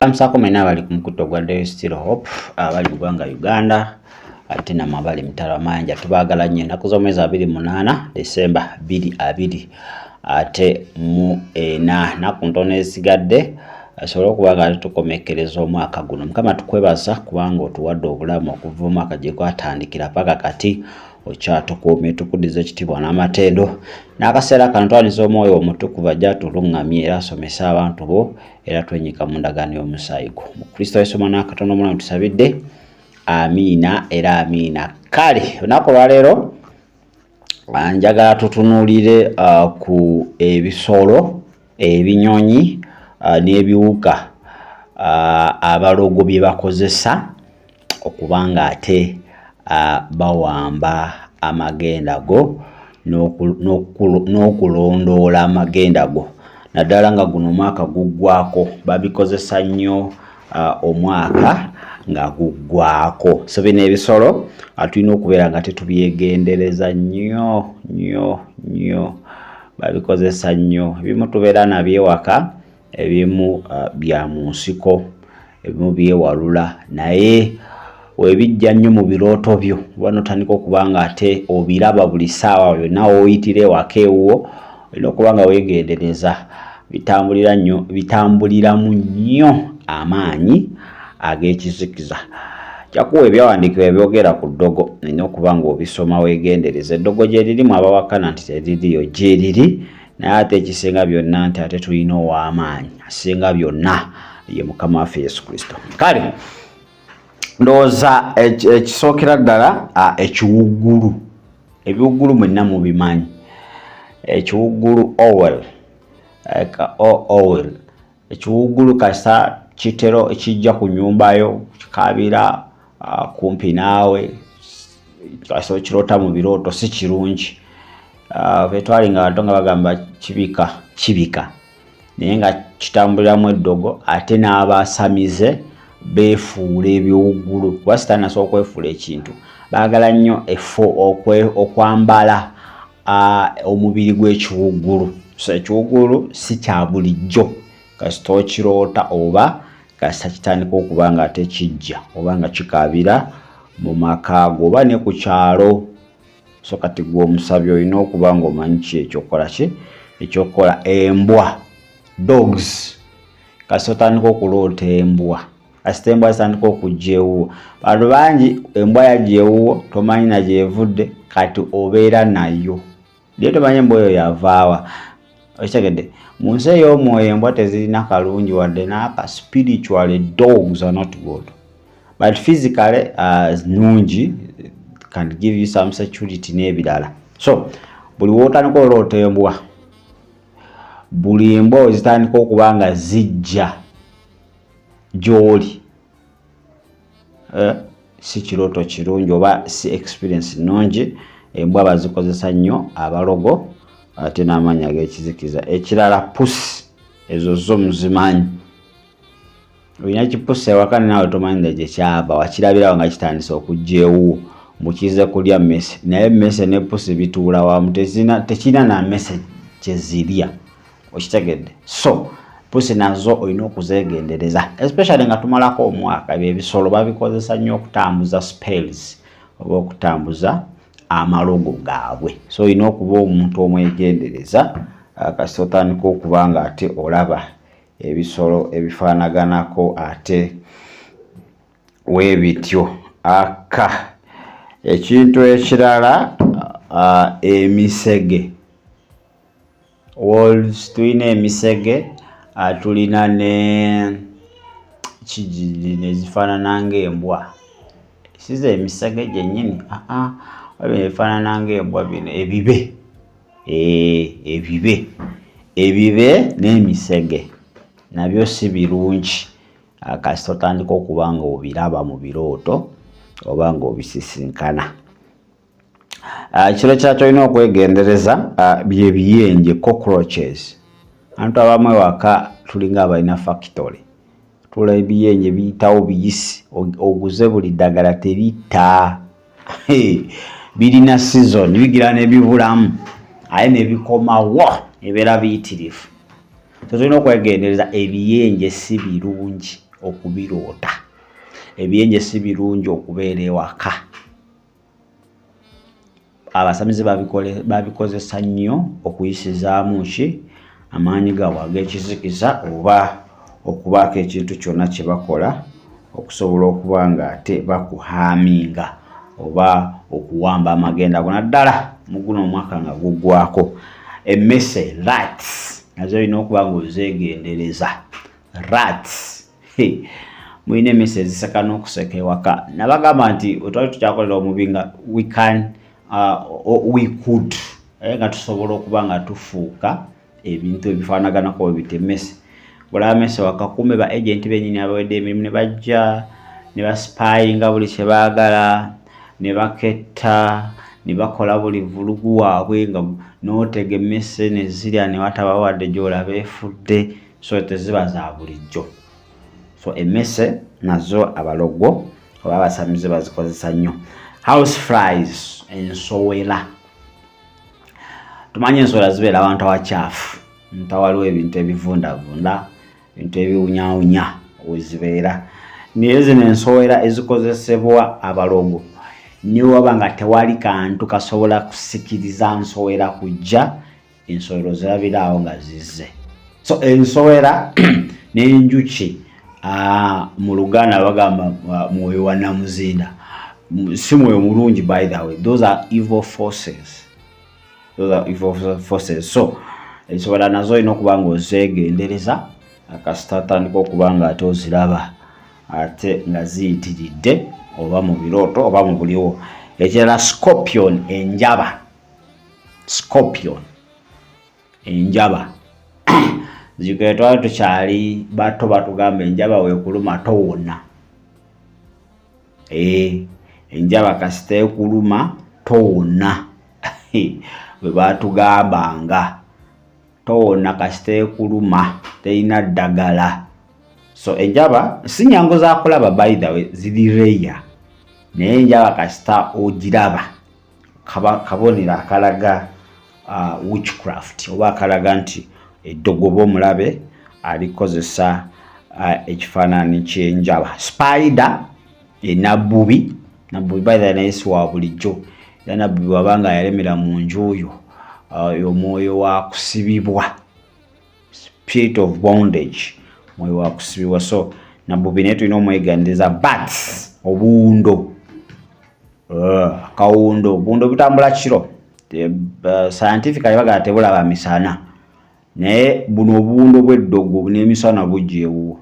Amsako mena bali ku mukuto gwa Daily Still Hope abali mu ggwanga Uganda ate namwe abali mutala manja tubaagala nnyo ennaku z'omwezi 28 December 2020 ate mu ena naku ntono ezisigadde asobola okuba nga tukomekereza omwaka guno. Mukama tukwebaza kubanga otuwadde obulamu okuva omwaka gye gwatandikira paka kati okyatukuumye tukudiza ekitiibwa n'amatendo n'akaseera kano twaniza omwoyo omutukuvu ajja tulungamye era asomesa abantu bo era twenyika mu ndagaano y'omusaayi gwo. Mu Kristo Yesu mwana wa Katonda omulamu tusabidde, amiina era amiina. Kale olunaku lwaleero njagala tutunuulire ku ebisolo, ebinyonyi n'ebiwuka abalogo bye bakozesa okubanga ate bawamba amagenda go n'okulondoola amagenda go. Naddala nga guno omwaka guggwako babikozesa nnyo omwaka nga guggwako. So bino ebisolo tulina okubeera nga tetubyegendereza nnyo babikozesa nnyo. Ebimu tubeera nabyo ewaka, ebimu bya mu nsiko, ebimu byewalula, naye webijja nnyo mu birooto byo wano tandika okuba nga ate obiraba buli ssaawa byonna woyitira ewaka ewuwo olina okuba nga weegendereza. Bitambuliramu nnyo amaanyi ag'ekizikiza. Kyakuwa ebyawandiikibwa ebyogera ku ddogo olina okuba nga obisoma weegendereza. Eddogo gye lirimu abawakana nti teririyo, gye riri, naye ate ekisinga byonna nti ate tulina ow'amaanyi asinga byonna ye Mukama waffe Yesu Kristo. Kale ndowooza ekisookera ddala ekiwuggulu. Ebiwuggulu mwenna mubimanyi. Ekiwuggulu owl. Ekiwuggulu kasa kitero ekijja ku nnyumbayo kikabira kumpi naawe, kasa kirota mu birooto si kirungi. Betwalinga bato nga bagamba kibika naye nga kitambuliramu eddogo ate n'abasamize beefuula ebiwuggulu kuba sitaani asobola okwefuula ekintu. Baagala nnyo okwambala omubiri gw'ekiwuggulu. So ekiwuggulu si kya bulijjo kasita okiroota oba kasita kitandika okuba nga ate kijja oba nga kikaabira mu maka go oba ne ku kyalo. So kati gwe omusabi olina okuba nga omanyi ki ekyokola. Embwa, dogs, kasita otandika okuloota embwa, kasita embwa zitandika okujja ewuwo. Bantu bangi embwa yajja ewuwo tomanyi na gyevudde kati obeera nayo naye tomanyi embwa eyo yavaawa. Okitegedde? Mu nsi ey'omwoyo embwa tezirina kalungi wadde n'aka. Spiritually dogs are not good but physically nungi, can give you some security n'ebirala. So buli wootandika oloota embwa, buli embwa zitandika okuba nga zijja gy'oli, si kirooto kirungi oba si experience nnungi. Embwa bazikozesa nnyo abalogo ate n'amaanyi ag'ekizikiza. Ekirala pusi, ezo zo muzimanyi. Olina kipusi ewaka naawe tomanyi gye kyava, wakirabirawo nga kitandise okujja ewuwo mukize kulya mmese, naye emmese ne pusi bituula wamu, tekirina na mmese gye zirya. Okitegedde? So pusi nazo olina okuzeegendereza, especially nga tumalako omwaka. Ebisolo babikozesa nnyo okutambuza spells oba okutambuza amalogo gaabwe. So olina okuba omuntu omwegendereza kasita otandika okuba nga ate olaba ebisolo ebifaanaganako ate weebityo. Ekintu ekirala emisege. Wolves, tulina emisege, tulina ne kijiji nezifaanana ng'embwa. Size emisege gyennyini, ebifaanana ng'embwa bino ebibe n'emisege nabyo si birungi kasita otandika okuba nga obiraba mu birooto oba nga obisisinkana. Kiro kyakyo olina okwegendereza bye biyenje, cockroaches. Abantu abamu ewaka tulinga abalina factory, tula ebiyenje biyitawo biyisi, oguze buli ddagala teritta. Birina season, bigira n'ebibulamu aye ne bikomawo ebeera biyitirivu. Tulina okwegendereza ebiyenje si birungi okubiroota. Ebyenje si birungi okubeera ewaka. Abasamize babikozesa nnyo okuyisizaamu amaanyi gaabwe ag'ekizikiza oba okubaako ekintu kyonna kye bakola okusobola okuba nga ate bakuhaaminga oba okuwamba amagenda ago naddala mu guno omwaka nga guggwako. Emmese rats nazo olina okuba ng'ozeegendereza. Rats mulina emmese eziseka n'okuseka ewaka. Nabagamba nti otwali tukyakolera omubi nga we could nga tusobola okuba nga tufuuka ebintu ebifaanaganako bwe bita emmese. Olaba emmese waka kumbe ba agenti bennyini abawedde emirimu ne bajja ne basipayinga buli kye baagala ne baketta ne bakola buli vulugu waabwe nga n'otega emmese ne zirya ne wataba wadde gy'olaba efudde, so teziba za bulijjo. So emmese nazo abalogo oba abasamize bazikozesa nnyo. House flies, ensowera. Tumanyi ensowera zibeera abantu abakyafu, waliwo ebintu ebivundavunda, ebintu ebiwunyawunya wezibeera. Naye zino ensowera ezikozesebwa abalogo ne waba nga tewali kantu kasobola kusikiriza nsowera kujja, ensowera zirabira awo nga zizze. So ensowera n'enjuki mu Luganda bagamba mwoyo wa namuzinda. Si mwoyo mulungi, by the way. Those are evil forces. So ensowera nazo olina okuba ng'ozeegendereza akasita atandika okuba nga ate oziraba ate nga ziyitiridde oba mu birooto oba mu buliwo. Ekirala scorpion, enjaba. Scorpion, enjaba. Zikwe twali tukyali bato batugamba enjaba weekuluma towona. Enjaba kasita ekuluma towona. Bwe batugambanga towona kasita ekuluma terina ddagala. So enjaba si nyangu za kulaba, by the way, ziri rare. Naye enjaba kasita ogiraba kabonera akalaga witchcraft oba akalaga nti eddogoba omulabe alikozesa ekifaananyi ky'enjaba. Spider, nabbubi. Nabbubi by the way naye si wa bulijjo. Era nabbubi wabanga yalemera mu nju oyo omwoyo wa kusibibwa, spirit of bondage, mwoyo wa kusibibwa. So nabbubi naye tulina omweganiriza. Bats, obuwundo. Kawundo, obuwundo butambula kiro. Scientifically bagala tebulaba misana. Naye buno obuwundo bw'eddogo n'emisana bujja ewuwo.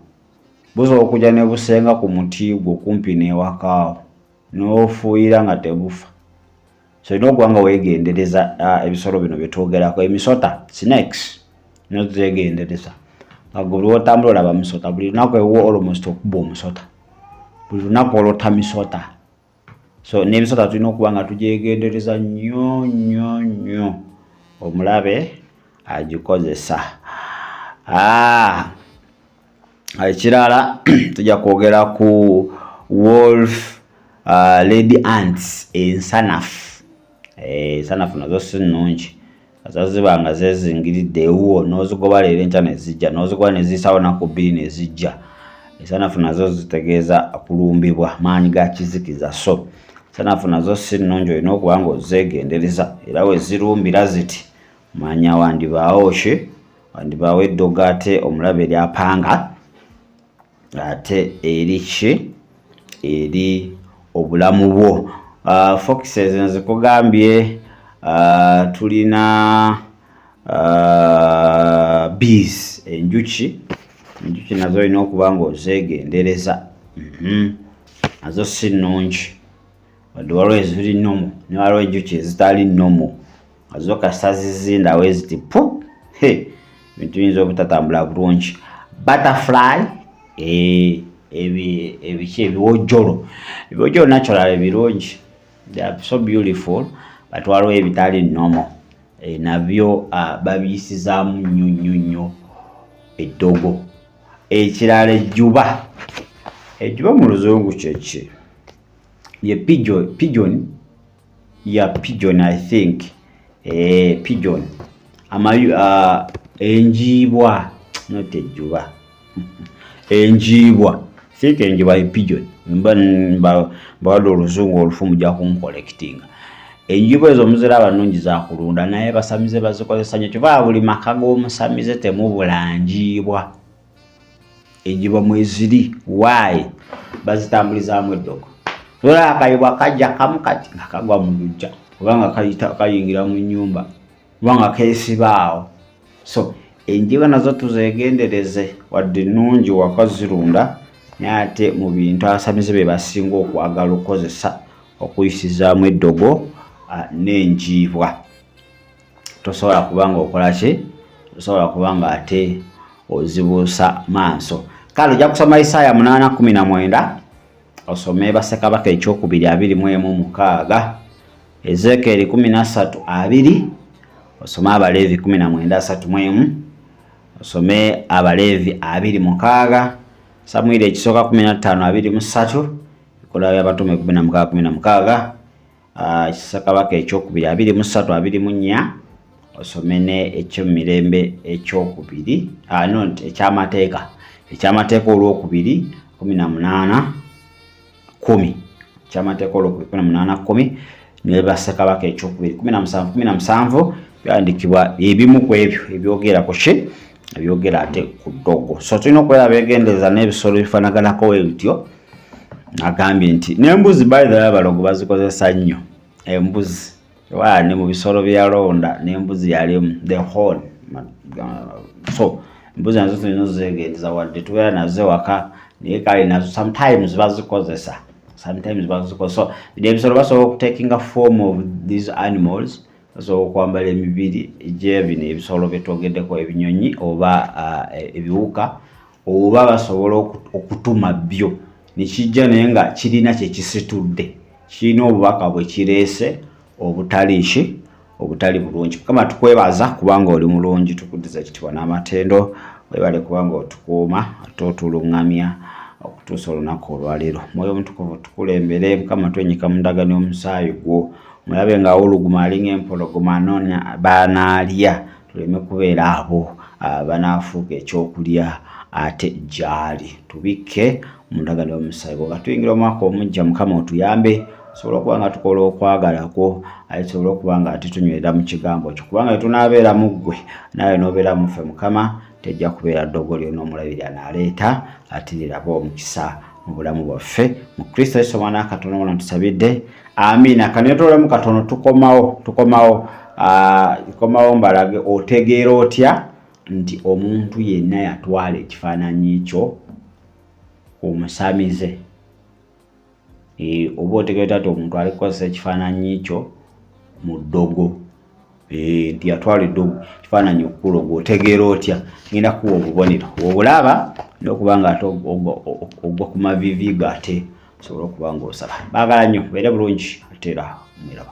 Busobola okujja ne busenga ku muti gwo kumpi n'ewakaawo n'ofuuyira nga tebufa. So olina okuba nga weegendereza ebisolo bino bye twogerako. Emisota, snakes, nozeegendereza. Buli lw'otambula olaba misota. Buli lunaku ewuwo almost okuba omusota. Buli lunaku olota misota. So n'ebisota tulina okuba nga tugyegendereza nnyo omulabe agikozesa. Ekirala tujja kwogera ku wolf, lady ants, ensanafu. Ensanafu nazo si nnungi. Ziba nga zezingiridde ewuwo n'ozigoba leero enkya ne zijja, n'ozigoba ne ziyisawo nnaku bbiri ne zijja. Ensanafu nazo zitegeeza kulumbibwa, maanyi ga kizikiza. So ensanafu nazo si nnungi, olina okuba ng'ozeegendereza. Era we zirumbira ziti manya wandibaawo wandibaawo eddogo ate omulabe eryapanga ate eri obulamu bwo. Foxes nzikugambye. Tulina bees, enjuki nazo olina okuba ng'ozeegendereza. Nazo si nnungi, wadde waliwo eziri nnomo ne waliwo enjuki ezitali nnomo. Zo kasita zizindawo eziti pu, ebintu biyinza obutatambula bulungi. Butterfly, ebiki ebiwojjolo. Ebiwojjolo naturally birungi, they are so beautiful, but waliwo ebitali nnomo. Nabyo babiyisizaamu nnyo eddogo. Ekirala ejjuba. Ejjuba mu luzungu kyeki? Ye pigeon. Pigeon, I think. Pigeon. Enjiibwa, not ejjuba. Enjiibwa. think enjiba pigeon mba oluzungu olufu mujja kunkollectinga. Enjiba ezo muziraba nnungi za kulunda naye basamize bazikozesa nnyo kyova buli maka g'omusamize temubula njiibwa. Enjiba mweziri why bazitambulizaamu eddogo. Lora akayibwa kajja kamu kati nga kagwa mu luggya kubanga kayingira mu nnyumba kubanga keesibaawo. So enjiba nazo tuzeegendereze wadde nnungi waka zirunda naye ate mu bintu abasamize be basinga okwagala okukozesa okuyisizaamu eddogo n'enjiibwa. Tosobola kubanga okola ki? Tosobola kubanga ate ozibuusa maaso. Kale ojja kusoma Isaaya 8:19 osome Bassekabaka ekyokubiri 21:6, Ezekiel 13:2 osome Abaleevi 19:31 osome Abaleevi 2:6, Samwiri ekisooka 15:23, Ebikoola by'Abatume 16:16, Bassekabaka ekyokubiri 23:24 osome ne Ekyomirembe ekyokubiri ekyamateeka olwokubiri 18:10, ekyamateeka olwokubiri 18:10 ne Bassekabaka ekyokubiri 17:17 byandikibwa ebimu ku ebyo ebyogera ku ki? Ebyogera ate ku ddogo. So tulina okubeera beegendereza n'ebisolo bifanaganako bwebityo. Agambye nti n'embuzi by the way abalogo bazikozesa nnyo. Embuzi ne mu bisolo byalonda n'embuzi yalimu the horn. So embuzi nazo tulina ozeegendereza wadde tubeera nazo waka naye kale nazo sometimes bazikozesa. So ebisolo basobola okutakinga form of these animals. Basobola okwambala emibiri egy'ebino ebisolo byetwogeddeko ebinyonyi oba ebiwuka, oba basobola okutuma byo nekijja naye nga kirina kyekisitudde, kirina obubaka bwe kireese obutali bulungi. Kama tukwebaza kubanga oli mulungi, tukuddiza ekitiibwa n'amatendo, webale kubanga otukuuma ate otulungamya okutuusa olunaku olwaleero. Mwoyo Omutukuvu tukulembere, Mukama twenyika mu ndagano y'omusaayi gwo, mulabe nga awuluguma alinga empologoma anoonya baanaalya, tuleme kubeera abo banaafuuka ekyokulya ate gyali. Tubikke mu ndagano y'omusaayi gwo. Tuyingira omwaka omujja, Mukama otuyambe tusobole okuba nga tukola okwagalako, ate tusobole okuba nga tunywerera mu kigambo kyo, kubanga tunaabeera mu ggwe nawe n'obeera mu ffe, Mukama tejja kubeera ddogo lyonna omulabirira n'aleeta ate liraba omukisa mu bulamu bwaffe. Mu Kristo Yesu Omwana wa Katonda wona tusabidde, amiina. Kanetolemu katono tukomawo mbalage otegeera otya nti omuntu yenna yatwala ekifaananyi kyo omusamize. Oba otegeera ati omuntu ali kukozesa ekifaananyi kyo mu ddogo, nti yatwala eddogo ekifaananyi okukuloga, otegeera otya? Ngenda kuwa obubonero obulaba n'okuba nga ate ogwa ku mavivi go ate osobola okuba ng'osaba. Baagala nnyo, beere bulungi ate era mweraba.